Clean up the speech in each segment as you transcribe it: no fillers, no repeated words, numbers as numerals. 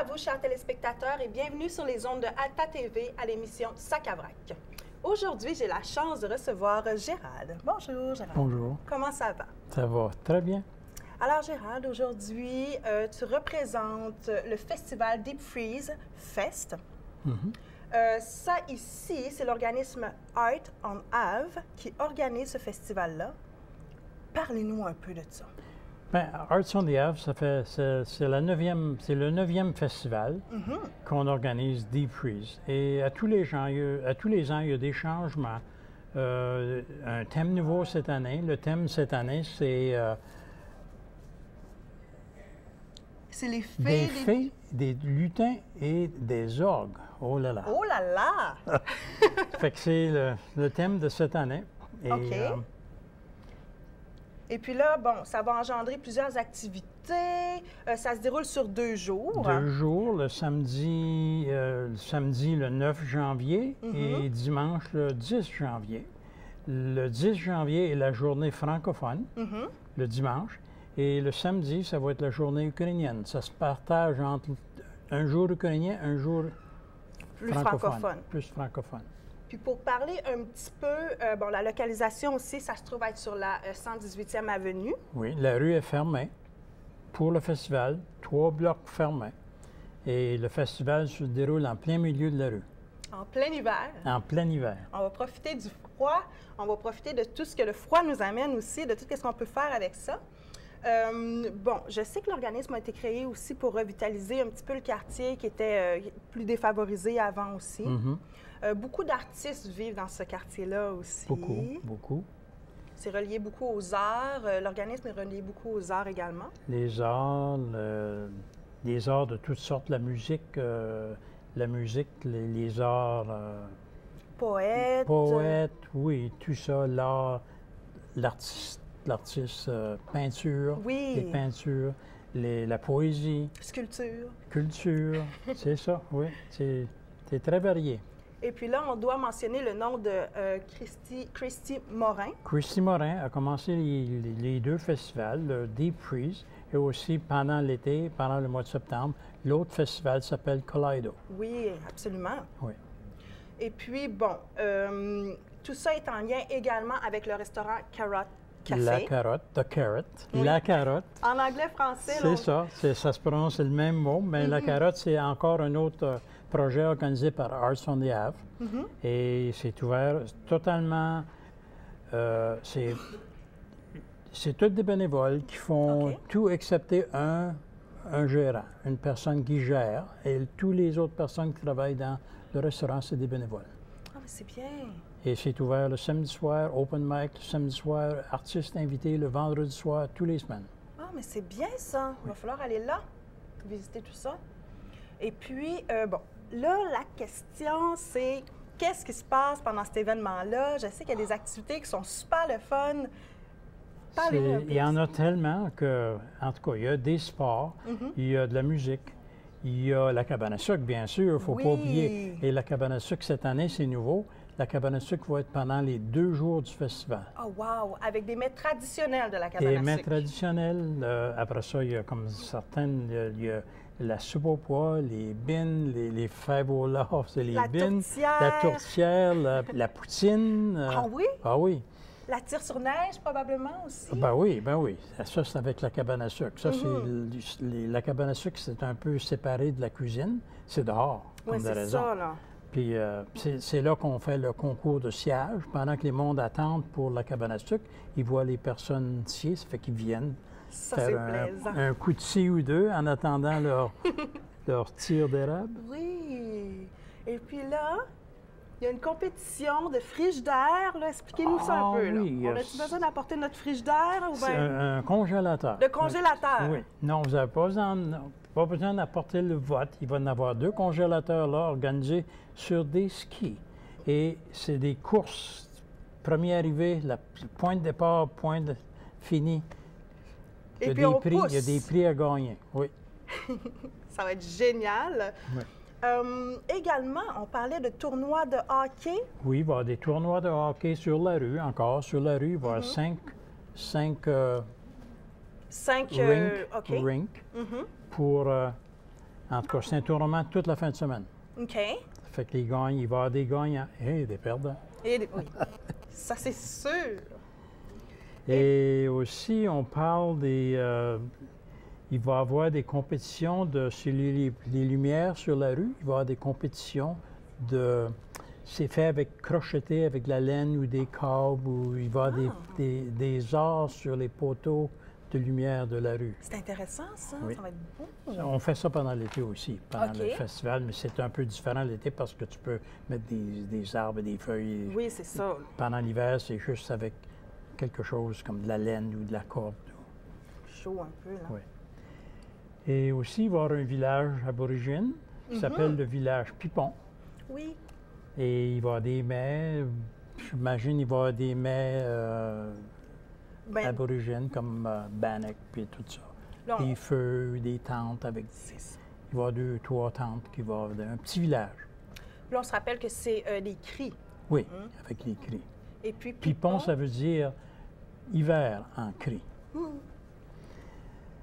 à vous, chers téléspectateurs, et bienvenue sur les ondes de Alta TV à l'émission Sac à vrac. Aujourd'hui, j'ai la chance de recevoir Gérald. Bonjour, Gérald. Bonjour. Comment ça va? Ça va très bien. Alors, Gérald, aujourd'hui, tu représentes le festival Deep Freeze Fest. Ça, ici, c'est l'organisme Art on Ave qui organise ce festival-là. Parlez-nous un peu de ça. Bien, Arts on the Ave, c'est le 9e festival qu'on organise Deep Freeze. Et à tous les ans, il y a des changements. Un thème nouveau cette année. Le thème cette année, c'est les fées, des fées, des lutins et des orgues. Oh là là! Oh là là! Fait que c'est le thème de cette année. Et, OK. Et puis là, bon, ça va engendrer plusieurs activités. Ça se déroule sur 2 jours. 2 jours, le samedi le 9 janvier et dimanche le 10 janvier. Le 10 janvier est la journée francophone, le dimanche. Et le samedi, ça va être la journée ukrainienne. Ça se partage entre un jour ukrainien, un jour plus francophone. Plus francophone. Puis pour parler un petit peu, bon, la localisation aussi, ça se trouve être sur la 118e avenue. Oui, la rue est fermée pour le festival, 3 blocs fermés. Et le festival se déroule en plein milieu de la rue. En plein hiver. En plein hiver. On va profiter du froid, on va profiter de tout ce que le froid nous amène aussi, de tout ce qu'on peut faire avec ça. Bon, je sais que l'organisme a été créé aussi pour revitaliser un petit peu le quartier qui était plus défavorisé avant aussi. Beaucoup d'artistes vivent dans ce quartier-là aussi. Beaucoup, beaucoup. C'est relié beaucoup aux arts. L'organisme est relié beaucoup aux arts également. Les arts de toutes sortes, la musique, les arts... Poètes. Poètes, oui, tout ça, l'art, l'artiste, peinture, oui. Les peintures, la poésie. Sculpture. Culture, c'est ça, oui. C'est très varié. Et puis là, on doit mentionner le nom de Christy Morin. Christy Morin a commencé les 2 festivals, le Deep Freeze, et aussi pendant l'été, pendant le mois de septembre, l'autre festival s'appelle Kaleido. Oui, absolument. Oui. Et puis, bon, tout ça est en lien également avec le restaurant Carrot Café. La carotte, the carrot, oui. La carotte. En anglais, français. C'est ça, ça se prononce le même mot, mais la carotte, c'est encore un autre projet organisé par Arts on the Ave. Et c'est ouvert totalement, c'est tous des bénévoles qui font tout excepté un gérant, une personne qui gère, et tous les autres personnes qui travaillent dans le restaurant, c'est des bénévoles. Ah, mais c'est bien. Et c'est ouvert le samedi soir, open mic le samedi soir, artistes invités le vendredi soir, tous les semaines. Ah, mais c'est bien ça. Il va falloir aller là, visiter tout ça. Et puis, bon, là, la question, c'est qu'est-ce qui se passe pendant cet événement-là? Je sais qu'il y a des activités qui sont super le fun. Parlez-nous un peu. Il y en a tellement que, en tout cas, il y a des sports, il y a de la musique, il y a la cabane à sucre, bien sûr, il ne faut pas oublier. Et la cabane à sucre, cette année, c'est nouveau. La cabane à sucre va être pendant les 2 jours du festival. Oh, wow! Avec des mets traditionnels de la cabane à sucre. Des mets traditionnels. Après ça, il y a comme certaines, il y a la soupe au pois, les bines, les fèves au lard, c'est les bines. La tourtière, la poutine. Ah oui? Ah oui. La tire sur neige, probablement, aussi? Ben oui. Ça, c'est avec la cabane à sucre. Ça, la cabane à sucre, c'est un peu séparé de la cuisine. C'est dehors, comme de raison. C'est ça, là. Puis c'est là qu'on fait le concours de siège. Pendant que les mondes attendent pour la cabane à sucre, ils voient les personnes scier, ça fait qu'ils viennent faire un coup de scie ou 2 en attendant leur tir d'érable. Oui. Et puis là, il y a une compétition de frigidaire. Expliquez-nous ça un peu. Oui, là. On a-tu besoin d'apporter notre frigidaire? Ou c'est un congélateur. Le congélateur? Oui. Non, vous n'avez pas besoin d'apporter le vote. Il va y en avoir 2 congélateurs là organisés sur des skis. Et c'est des courses. Premier arrivé, point de départ, point de fini. Il y a des prix à gagner. Oui. Ça va être génial. Oui. Également, on parlait de tournois de hockey. Oui, il va y avoir des tournois de hockey sur la rue, encore. Sur la rue, il va y avoir 5 rinks pour En tout cas, c'est un tournament toute la fin de semaine. OK. Ça fait que les gagnants, il va y avoir des gagnants et des perdants. Oui, ça c'est sûr. Et aussi, on parle des... il va y avoir des compétitions sur les lumières sur la rue. Il va y avoir des compétitions de... C'est fait avec crocheté, avec de la laine ou des câbles, ou il va y avoir des arts sur les poteaux de lumière de la rue. C'est intéressant, ça. Oui. Ça va être beau. On fait ça pendant l'été aussi, pendant OK. le festival, mais c'est un peu différent l'été parce que tu peux mettre des arbres et des feuilles. Oui, c'est ça. Pendant l'hiver, c'est juste avec quelque chose comme de la laine ou de la corde. Chaud un peu, là. Oui. Et aussi, il va y avoir un village aborigène qui s'appelle le village Pipon. Oui. Et il va y avoir des mets, j'imagine il va y avoir des mets Ben, aborigènes comme Bannock puis tout ça. là, on- Des feux, des tentes avec... c'est ça. Il va y avoir 2 ou 3 tentes qui vont avoir un petit village. Là, on se rappelle que c'est des cris. Oui, avec les cris. Et puis, Pipon, ça veut dire hiver en cri.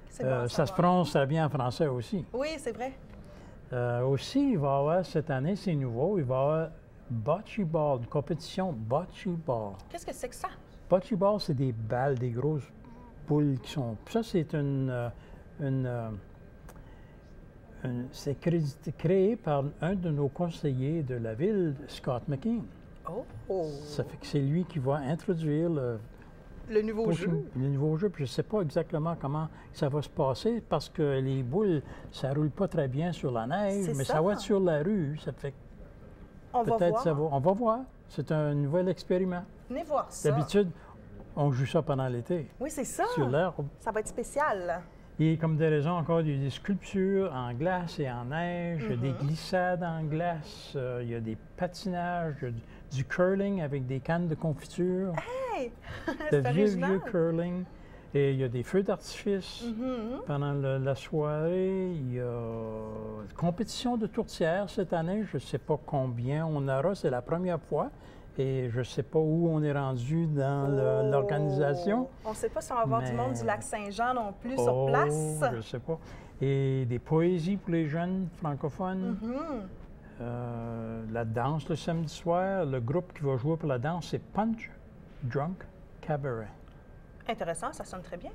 c'est bon à Ça se savoir. prononce très bien en français aussi. Oui, c'est vrai. Aussi, il va y avoir, cette année, c'est nouveau, il va y avoir bocce ball, une compétition bocce ball. Qu'est-ce que c'est que ça? Bocce ball, c'est des balles, des grosses boules qui sont... Ça, c'est c'est créé par un de nos conseillers de la ville, Scott McKean. Oh! Ça fait que c'est lui qui va introduire Le nouveau jeu. le nouveau jeu. Puis je ne sais pas exactement comment ça va se passer parce que les boules, ça ne roule pas très bien sur la neige, C'est mais ça. ça va être sur la rue. Ça fait que On va peut-être voir. ça va. On va voir. C'est un nouvel expériment. Venez voir ça. D'habitude, on joue ça pendant l'été, Oui, c'est ça. sur l'herbe. Ça va être spécial. Et comme des raisons encore, il y a des sculptures en glace et en neige, il y a des glissades en glace, il y a des patinages, il y a du curling avec des cannes de confiture, Hey! de c'est vieux original. curling. Et il y a des feux d'artifice pendant la soirée. Il y a une compétition de tourtière cette année. Je ne sais pas combien on aura. C'est la première fois. Et je ne sais pas où on est rendu dans l'organisation. On ne sait pas si on va avoir du Mais- monde du lac Saint-Jean non plus sur place. Je ne sais pas. Et des poésies pour les jeunes francophones. La danse le samedi soir. Le groupe qui va jouer pour la danse, c'est Punch Drunk Cabaret. Intéressant, ça sonne très bien.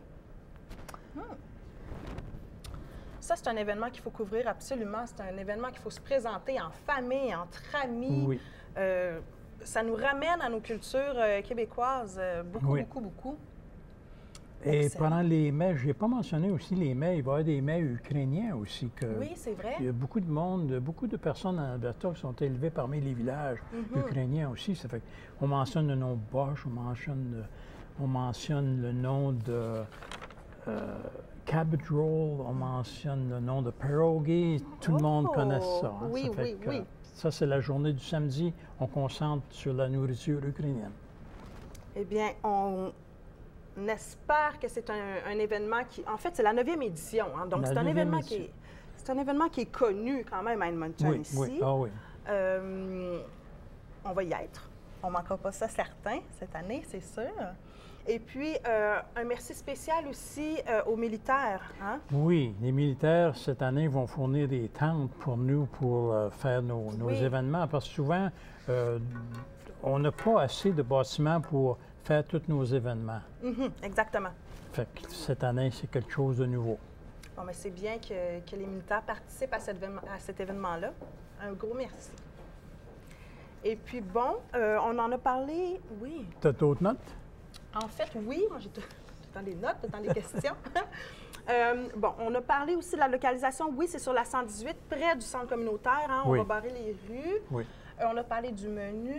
Ça, c'est un événement qu'il faut couvrir absolument. C'est un événement qu'il faut se présenter en famille, entre amis. Oui. Ça nous ramène à nos cultures québécoises beaucoup, Oui. beaucoup, beaucoup. Et Excellent. pendant les mets, je n'ai pas mentionné aussi les mets, il va y avoir des mets ukrainiens aussi. Oui, c'est vrai. Il y a beaucoup de monde, beaucoup de personnes en Alberta qui sont élevées parmi les villages ukrainiens aussi. Ça fait qu'on mentionne le nom Bosch, on mentionne le nom de Cabbage Roll, on mentionne le nom de pierogi. Tout le monde connaît ça. Hein. Oui, Ça fait oui, que, oui. Ça, c'est la journée du samedi. On concentre sur la nourriture ukrainienne. Eh bien, on espère que c'est un événement qui... En fait, c'est la 9e édition. Hein, donc, La c'est un 9e événement édition. c'est un événement qui est connu quand même à Edmonton Oui, ici. oui. Ah oui. On va y être. On ne manquera pas ça certain cette année, c'est sûr. Et puis, un merci spécial aussi aux militaires. Hein? Oui, les militaires, cette année, vont fournir des tentes pour nous pour faire nos Oui. événements. Parce que souvent, on n'a pas assez de bâtiments pour faire tous nos événements. Exactement. Fait que cette année, c'est quelque chose de nouveau. Bon, mais c'est bien que les militaires participent à cet événement-là. Un gros merci. Et puis, bon, on en a parlé, oui. Tu as d'autres notes? En fait, oui. Moi, j'ai tout dans les notes, tout dans les questions. Bon, on a parlé aussi de la localisation. Oui, c'est sur la 118, près du centre communautaire. Hein? On Oui. va barrer les rues. Oui. On a parlé du menu.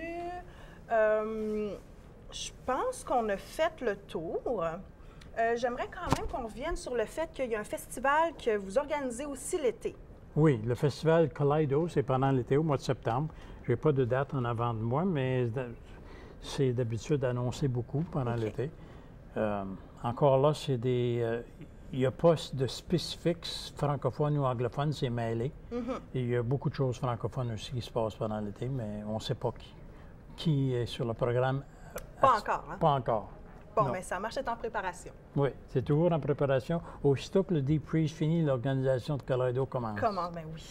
Je pense qu'on a fait le tour. J'aimerais quand même qu'on revienne sur le fait qu'il y a un festival que vous organisez aussi l'été. Oui, le festival Kaleido, c'est pendant l'été, au mois de septembre. Je n'ai pas de date en avant de moi, mais c'est d'habitude annoncé beaucoup pendant OK. l'été. Encore là, c'est des... il n'y a pas de spécifiques francophones ou anglophones, c'est mêlé. Et il y a beaucoup de choses francophones aussi qui se passent pendant l'été, mais on ne sait pas qui est sur le programme. Pas encore, hein? Pas encore. Bon, Non. mais ça marche, c'est en préparation. Oui, c'est toujours en préparation. Aussitôt que le Deep Freeze finit, l'organisation de Kaleido commence. Comment? Ben oui.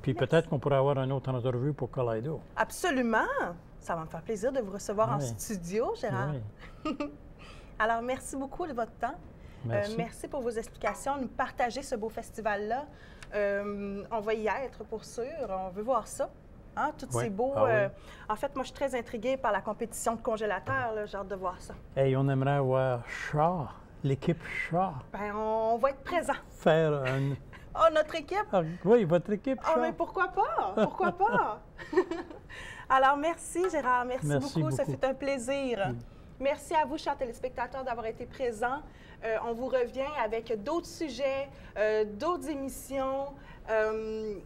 Puis peut-être qu'on pourrait avoir une autre entrevue pour Kaleido. Absolument. Ça va me faire plaisir de vous recevoir en Oui. studio, Gérard. Oui. Alors, merci beaucoup de votre temps. Merci. Merci pour vos explications, nous partager ce beau festival-là. On va y être, pour sûr. On veut voir ça. Hein, tout Oui. c'est beau. Ah oui. En fait, moi, je suis très intriguée par la compétition de congélateurs. Là. J'ai hâte de voir ça. Hey, on aimerait avoir Shaw, l'équipe Shaw, Ben, on va être présents. faire un... Oh, notre équipe! Ah, oui, votre équipe Oh, Shaw. mais pourquoi pas? Pourquoi pas? Alors, merci, Gérard. Merci, Merci beaucoup. Ça beaucoup. fait un plaisir. Merci à vous, chers téléspectateurs, d'avoir été présents. On vous revient avec d'autres sujets, d'autres émissions.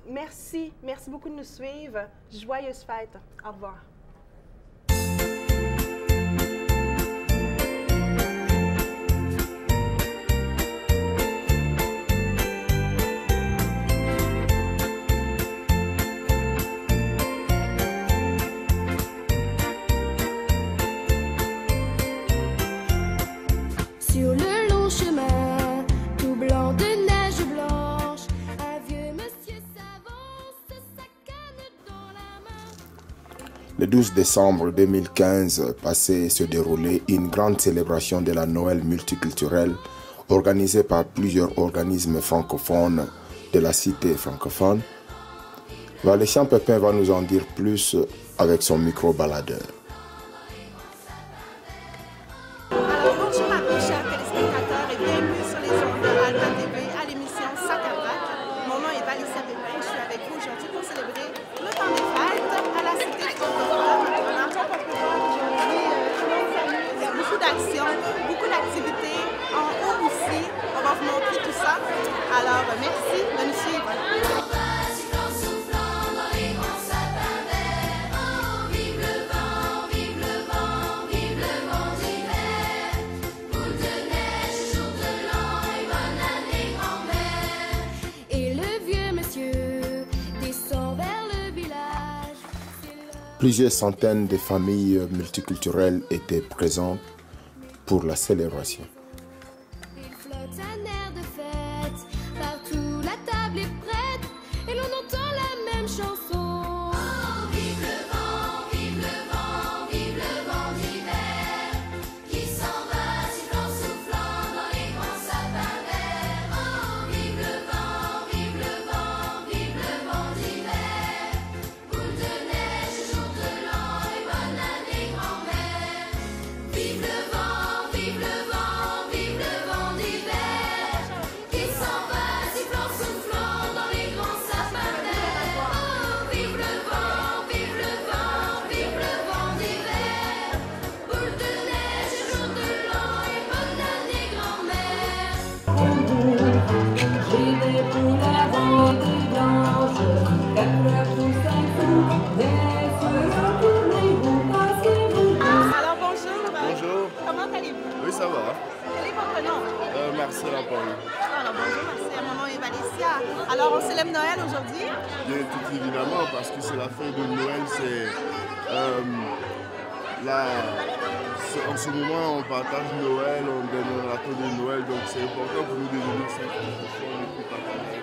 Merci. Merci beaucoup de nous suivre. Joyeuses fêtes. Au revoir. Sur le long chemin, tout blanc de neige blanche, un vieux monsieur s'avance, sa canne dans la main. Le 12 décembre 2015, passait se dérouler une grande célébration de la Noël multiculturelle organisée par plusieurs organismes francophones de la cité francophone. Valessian Pépin va nous en dire plus avec son micro-baladeur. Alors, bonjour à vous, chers téléspectateurs, et bienvenue sur les ondes de Alta TV à l'émission Sacarac. Mon nom est Valessia Pépin. Je suis avec vous aujourd'hui pour célébrer le temps des fêtes à la cité francophone. Encore on peut voir aujourd'hui, tout le monde s'amuse. Il y a beaucoup d'actions, beaucoup d'activités. En haut aussi, on va vous montrer tout ça. Alors, merci de nous suivre. Et le vieux monsieur descend vers le village. Plusieurs centaines de familles multiculturelles étaient présentes pour la célébration. Il flotte un air de fête, partout la table est prête, et l'on entend la même chanson. Oh, vive le vent, vive le vent, vive le vent d'hiver, qui s'en va sifflant, soufflant dans les grands sapins verts. Oh, vive le vent, vive le vent, vive le vent d'hiver, boule de neige, jour de l'an et bonne année grand-mère. Vive le vent, vive le vent, vive le vent d'hiver, qui s'en va sifflant, soufflant dans les grands sapins verts. Oh, vive le vent, vive le vent, vive le vent d'hiver, boule de neige, jour de l'an et bonne année grand-mère. J'ai des poules avant des blanches, 4 ou 5 sous, des feux tournez-vous, passez-vous. Alors, bonjour. Bonjour, Comment allez-vous? oui ça va. Quel est votre nom? Marcel Apollo. Alors, bonjour, merci. Mon nom est Valessia. Alors, on célèbre Noël aujourd'hui. Bien tout évidemment parce que c'est la fin de Noël, en ce moment on partage Noël, on donne un râteau de Noël, donc c'est important pour nous de venir s'informer et puis partager.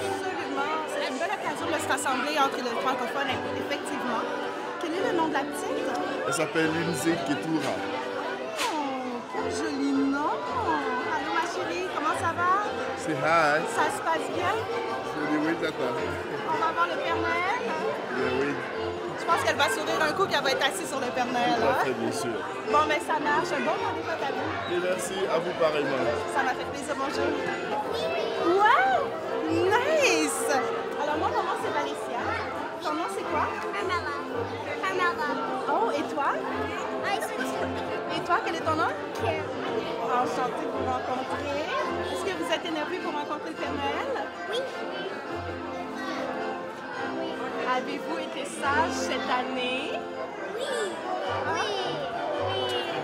Absolument. C'est une belle occasion de se rassembler entre les francophones, effectivement. Quel est le nom de la petite? Elle s'appelle Lindsay Ketura. Oh, quel joli nom! Allô, ma chérie, comment ça va? C'est hi, Ça se passe bien? c'est des oui tata. On va voir le Père Noël? Bien oui, Je pense qu'elle va sourire un coup, puis elle va être assise sur le Père Noël. tout à Hein? fait bien sûr. Bon, mais ça marche. Un bon rendez-vous à vous. Et merci à vous pareillement. Ça m'a fait plaisir. Bonjour. Wow! Nice! Alors, moi, mon nom, c'est Valessia. Ton nom, c'est quoi? Carmela. Carmela. Oh, et toi? I said Et toi, quel est ton nom? Kim. Enchantée de vous rencontrer. Est-ce que vous êtes énervé pour rencontrer le Père Noël? Oui. Avez-vous été sage cette année? Oui. Oui.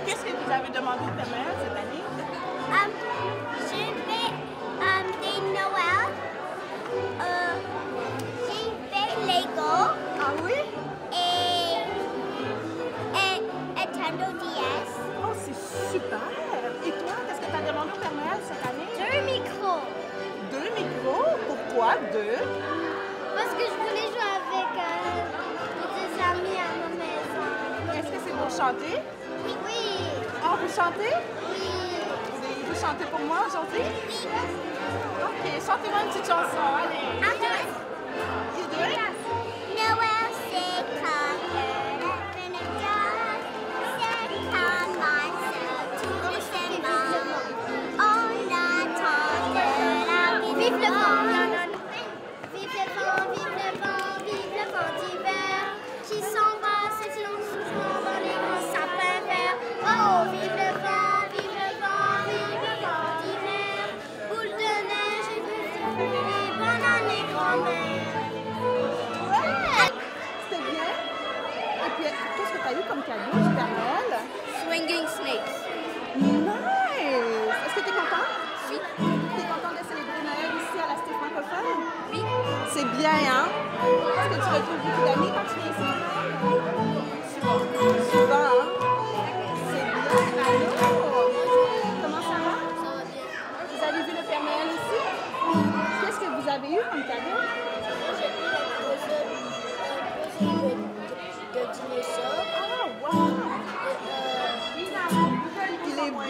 Qu'est-ce que vous avez demandé au Père Noël cette année? J'ai fait des Noël. J'ai fait Lego Ah oui? et Nintendo DS. Pourquoi? Parce que je voulais jouer avec des amis à ma maison. Est-ce que c'est pour chanter? Oui. Ah, vous chantez? Oui. Vous chantez pour moi aujourd'hui? OK, chantez-moi une petite chanson, allez. You do it? Noël, c'est quand c'est commence tout doucement. On attend de la vive le vent. Vive le vent, vive le vent, vive le vent d'hiver qui s'en va s'étendre dans les grands sapins verts. Oh, vive le vent, vive le vent, vive le vent d'hiver. Boule de neige et de soleil, bonne année grand-mère. C'était bien. Et puis, qu'est-ce que tu as eu comme cadeau du Père Noël? Swinging snakes. Nice! Est-ce que tu es content? Oui. Tu es content de célébrer Noël ici à la Cité francophone? Oui. C'est bien, hein? Est-ce que tu retrouves beaucoup d'amis quand tu viens ici? Souvent, hein? C'est bien. Allô? Comment ça va? Ça va bien. Vous avez vu le Père Noël ici? Qu'est-ce que vous avez eu comme cadeau? J'ai eu un puzzle de dinosaures. Ah, wow! Il est beau!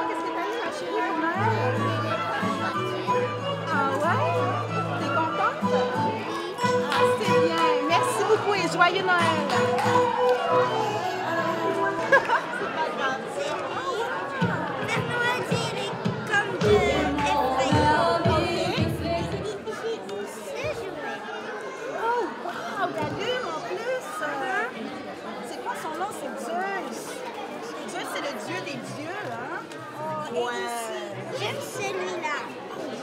Qu'est-ce que tu as eu, ma chérie, pour Noël? Ah ouais? T'es contente? Ah, c'est bien. Merci beaucoup et joyeux Noël! C'est pas grave. Père Noël, il est comme de effrayant. Oh, wow! D'allume en plus! C'est quoi son nom? C'est Zeus. Zeus, c'est le dieu des dieux, hein? Ouais. J'aime celui-là.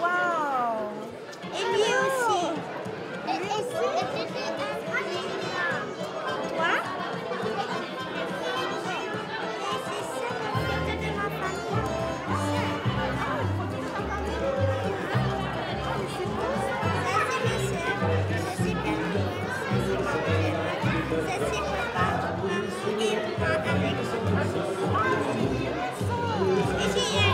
Wow! Et lui aussi. Et lui aussi. Toi? C'est ça, la photo de ma famille. Ça, c'est ma soeur. Ça, c'est Père Noël. Ça, c'est papa. Et moi avec son. Et j'ai un trinité.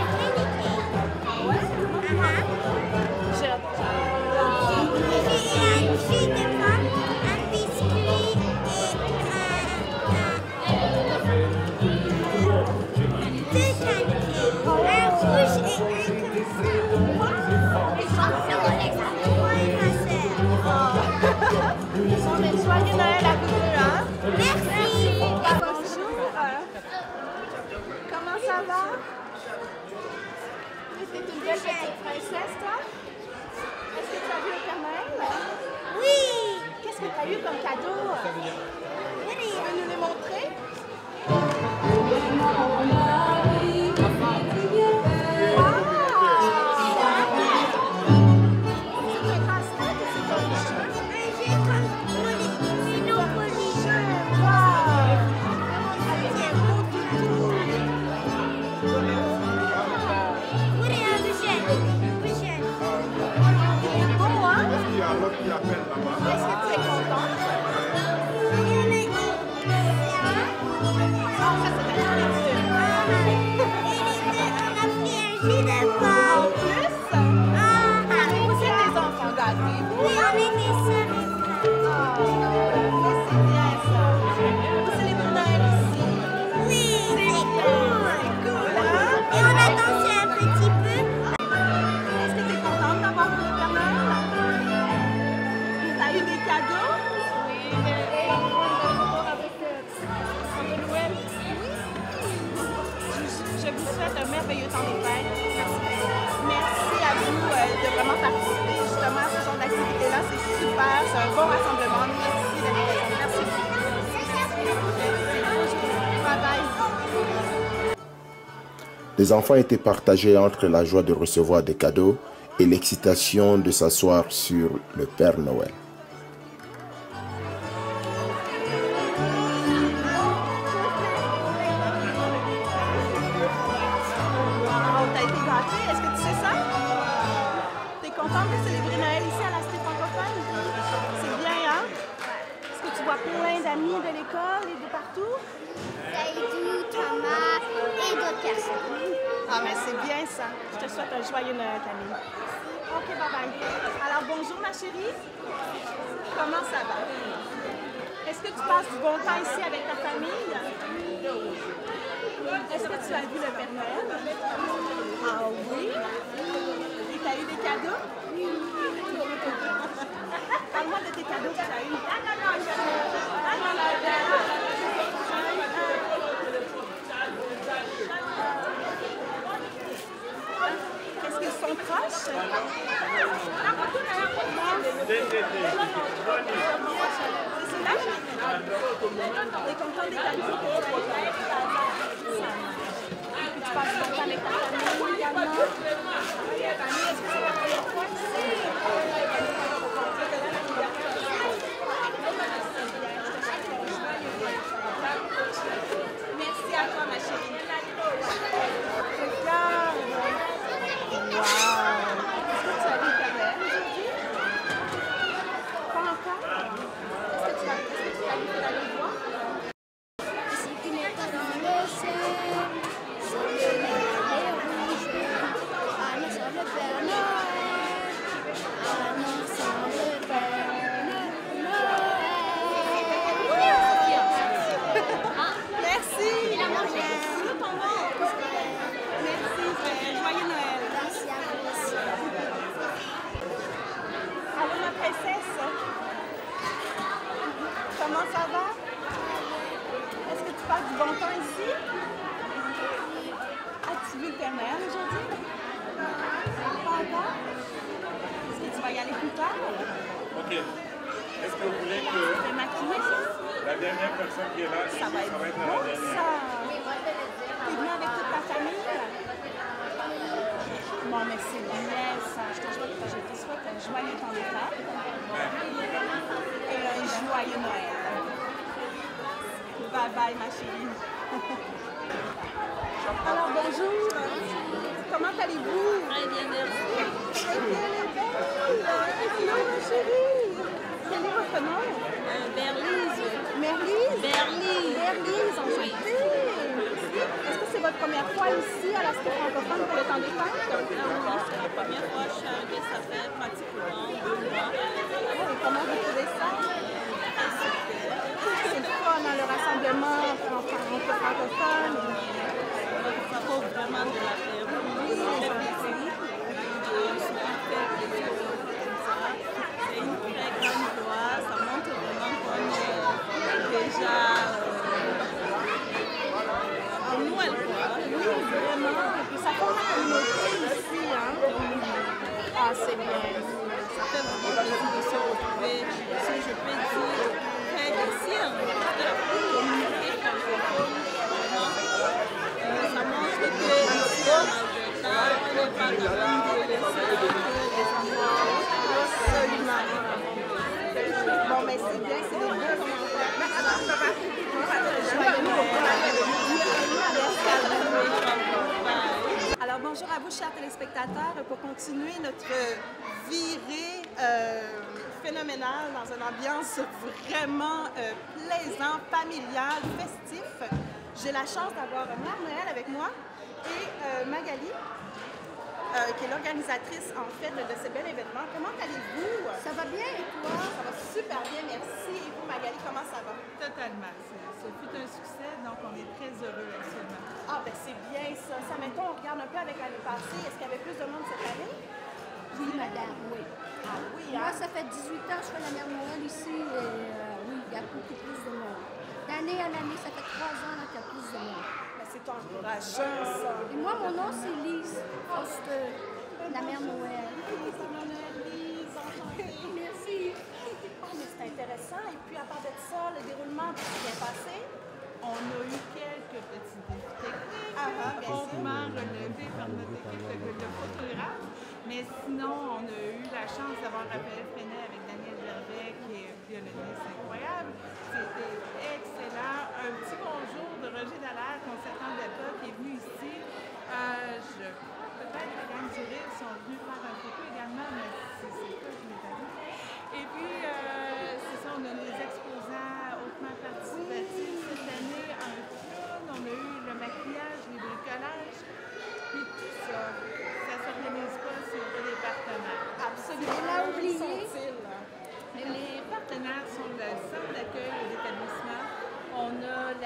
J'ai un jus de pomme, un biscuit et deux pancakes. Un rouge et un comme moi et ma soeur. Joyeux Noël à vous deux, hein? Merci. Bonjour. Comment ça va? T'es une belle petite princesse, toi? Est-ce que tu as vu le Père Noël? Oui. Qu'est-ce que tu as eu comme cadeau? Tu veux nous les montrer? C'est un casse-tête ou c'est un jeu? Un jeu comme Monopoly. Wow! Tiens, oui, un objet. Bon, hein? Il y a l'autre qui appelle là-bas. Est-ce que tu es content? Il y en a une. Ah, ça, c'est la nourriture. On a pris un jus de pomme. Plus, Ah, vous êtes des enfants gâtés. oui, on est des sœurs et frères. Mais c'est bien ça. Vous célébrez Noël ici. Oui, c'est cool. C'est cool, hein? Et on a dansé un petit peu. Est-ce que tu es contente d'avoir vu le Père Noël? T'as eu des cadeaux? Oui, mais avec Noël. Je vous souhaite un merveilleux temps des fêtes. Merci à vous de vraiment participer justement à ce genre d'activité-là. C'est super, c'est un bon rassemblement. Merci d'être présents. Merci beaucoup. Bye bye. Les enfants étaient partagés entre la joie de recevoir des cadeaux et l'excitation de s'asseoir sur le Père Noël. Wow, t'as été gâtée. Est-ce que tu sais ça? T'es contente de célébrer Noël ici à la Cité francophone? C'est bien, hein? Est-ce que tu vois plein d'amis de l'école et de partout? Saïdou, Thomas et d'autres personnes. Ah, mais c'est bien ça. Je te souhaite un joyeux Noël, Camille. OK, bye-bye. Alors, bonjour, ma chérie. Comment ça va? Est-ce que tu passes du bon temps ici avec ta famille? Est-ce que tu as vu le Père Noël? Ah oui? Et tu as eu des cadeaux? Parle-moi de tes cadeaux que tu as eus. Est-ce qu'ils sont proches? C'est là? T'es content des cadeaux que tu as eus? Et puis tu passes ton temps avec ta famille également? Est-ce que c'est la première fois ici? Merci à toi, ma chérie. Regarde! Wow! Est-ce que tu as vu le Père Noël aujourd'hui? Pas encore? Est-ce que tu as vu d'aller le voir? Ce qui n'est pas dans le ciel, c'est le nez rouge. Annonçant le Père Noël, annonçant le Père Merci! C'est ton nom? Merci, joyeux Noël! Merci à vous aussi. Allô, ma princesse? Comment ça va? Est-ce que tu passes du bon temps ici? As-tu vu le Père Noël aujourd'hui? Pas encore? Est-ce que tu vas y aller plus tard? OK. Est-ce que vous voulez Tu que te maquiller? la dernière personne qui est là, Ça va être la bon, dernière? ça! T'es venu avec toute ta famille? Bon, mais c'est bien, ça. Je te souhaite un joyeux temps des fêtes et un joyeux Noël. Bye bye, ma chérie. Alors, bonjour. Comment allez-vous? Très bien, merci. Très bien, les belles. Hello, ma chérie. Quel est votre nom? Berlise. Merlise? Berlise. Berlise, enchantée. Est-ce que c'est votre première fois ici à la Cité francophone pour le temps des fêtes? Oui, c'est la première fois que je suis arrivée, ça fait pratiquement 2 mois. Et comment vous trouvez ça? C'est le fun, hein, le rassemblement entre francophones. Ça vaut vraiment de la peine. Oui, c'est plaisir. C'est une très grande joie. Ça montre vraiment qu'on est déjà en Noël, quoi. Oui, vraiment. Et puis ça forme la communauté ici, hein? Ah, c'est bien. Ça fait vraiment plaisir de se retrouver, si je peux dire, près d'ici, hein, de la communauté francophone. Ça montre que ici, en Alberta, on n'est pas dans l'une des enfants. Absolument. Bon, mais c'est bien, c'est des beaux commentaires. Joyeux Noël. Alors, bonjour à vous, chers téléspectateurs. Pour continuer notre virée phénoménale dans une ambiance vraiment plaisant, familial, festif, j'ai la chance d'avoir Mère Noël avec moi et Magali, qui est l'organisatrice en fait de ce bel événement. Comment allez-vous? Ça va bien et toi? Ça va super bien, merci. Et vous, Magali, comment ça va? Totalement. Ce fut un succès, donc on est très heureux actuellement. Ah, ben c'est bien ça. Ça, mettons, on regarde un peu avec l'année passée. Est-ce qu'il y avait plus de monde cette année? Oui, madame, oui. Ah oui, Moi, hein? ça fait 18 ans que je fais la Mère Noël ici et oui, il y a beaucoup plus de monde. D'année en année, ça fait 3 ans là, qu'il y a plus de monde. Ben, c'est encourageant, ça. Et moi, mon nom, c'est Lise Foster, la Mère Noël. Lise, enchantée. Merci. Ah, mais c'est intéressant. Et puis, à part de ça, le déroulement s'est bien passé? On a eu quelques petits défis techniques, bien sûr. promptement relevés par notre équipe de photographes. Mais sinon, on a eu la chance d'avoir Raphaël Freinet avec Daniel Gervais, qui est violoniste incroyable. C'était excellent. Un petit bonjour de Roger Dallaire, qu'on ne s'attendait pas, qui est venu ici. Peut-être la gang du Rire sont venus faire un photo également, mais c'est pas, je l'ai pas dit. Et puis, c'est ça, on a les exposants hautement participatifs cette année, un clown, on a eu le maquillage, les bricolages. Puis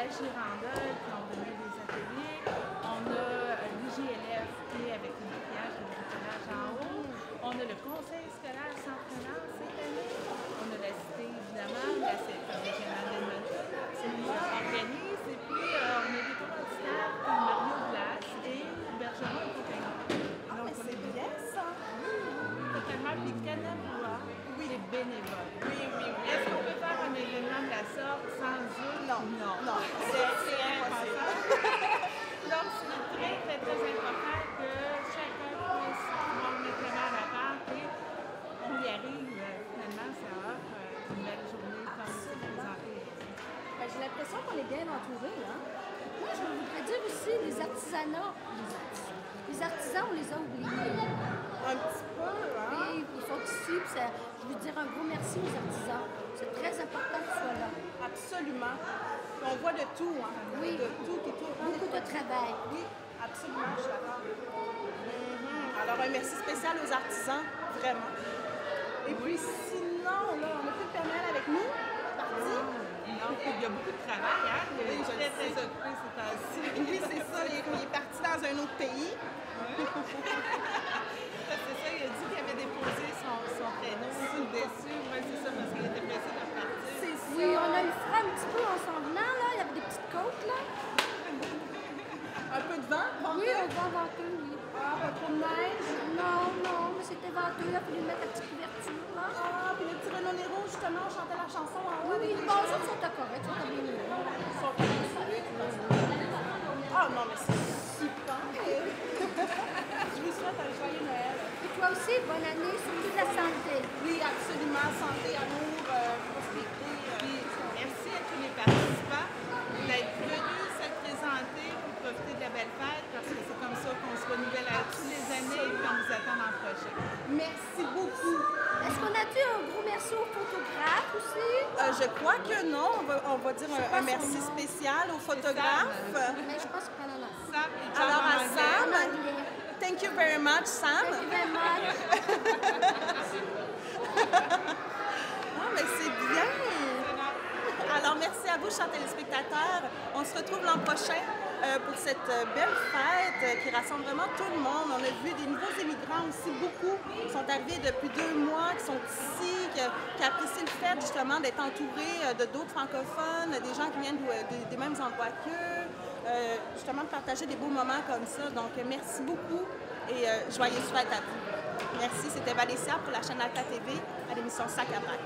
la Girandole qui ont donné des ateliers. On a l'IGLF qui est avec le maquillage et le bricolage en haut. On a le conseil scolaire Centre-Nord cette année. On a la cité, évidemment, la cité régionale d'Edmonton qui organise. Et puis, on a des commanditaires comme Mario Blas et Bergeron et compagnie. Donc, C'est bien ça. totalement. Puis Canabrois, les bénévoles. Oui. Est-ce qu'on peut faire un événement de la sorte sans eux? Non. C'est impossible. Donc, c'est très important que chacun puisse pouvoir mettre la main à la pâte et on y arrive. Finalement, ça offre une belle journée comme c'est présenté. Ben, j'ai l'impression qu'on est bien entouré, hein? Moi, je voudrais dire aussi les artisanats. Les artisans, on les a oubliés. Un petit peu, hein? Oui, ils sont ici. Puis je veux dire un gros merci aux artisans. C'est très important qu'ils soient là. Absolument. On voit de tout, hein? Oui. De tout et tout. Beaucoup de travail. Oui, absolument, je suis d'accord. Alors, un merci spécial aux artisans, vraiment. Et puis, sinon, là, on n'a plus de Père Noël avec nous. Parti. Non, il y a beaucoup de travail, hein? Il est très occupé ces temps-ci. Oui, c'est ça. Il est parti dans un autre pays. C'est ça, il a dit qu'il avait déposé son prénom dessus. Oui, c'est ça, parce qu'il était pressé de repartir. C'est ça. Oui, on a eu froid un petit peu en s'en venant, là. Il y avait des petites côtes, là. Un peu de vent, venteux? Oui, on va venteux, oui. Ah, pas trop de neige? Non, mais c'était venteux, là. Il fallait mettre la petite couverture, là. Ah, puis le petit Renaud Nero, justement, on chantait la chanson en haut. Oui, avec les bon, gens. ça, ils sont corrects, ils sont bien mis. Ils sont Ah non, mais c'est super! Je vous souhaite un joyeux Noël. Et toi aussi, bonne année, surtout de la santé. Oui, absolument. Santé, amour, prospérité. Merci à tous les participants d'être venus se présenter pour profiter de la belle fête, parce que c'est comme ça qu'on se renouvelle à tous les années et puis on vous attend l'an prochain. Merci beaucoup. Est-ce qu'on a dit un gros merci aux photographes aussi? Je crois que non. On va dire un merci son nom. spécial aux photographes. Mais je pense qu'on en a. Sam et John Alors à en anglais. Sam, En anglais. thank you very much, Sam. Thank you very much. Ah, mais c'est bien. Alors, merci à vous, chers téléspectateurs. On se retrouve l'an prochain pour cette belle fête qui rassemble vraiment tout le monde. On a vu des nouveaux immigrants aussi, beaucoup, qui sont arrivés depuis 2 mois, qui sont ici, qui apprécient le fait justement d'être entourés de d'autres francophones, des gens qui viennent des mêmes endroits qu'eux, justement de partager des beaux moments comme ça. Donc, merci beaucoup et joyeuse fête à vous. Merci, c'était Valécia pour la chaîne Alta TV à l'émission Sac à Brac.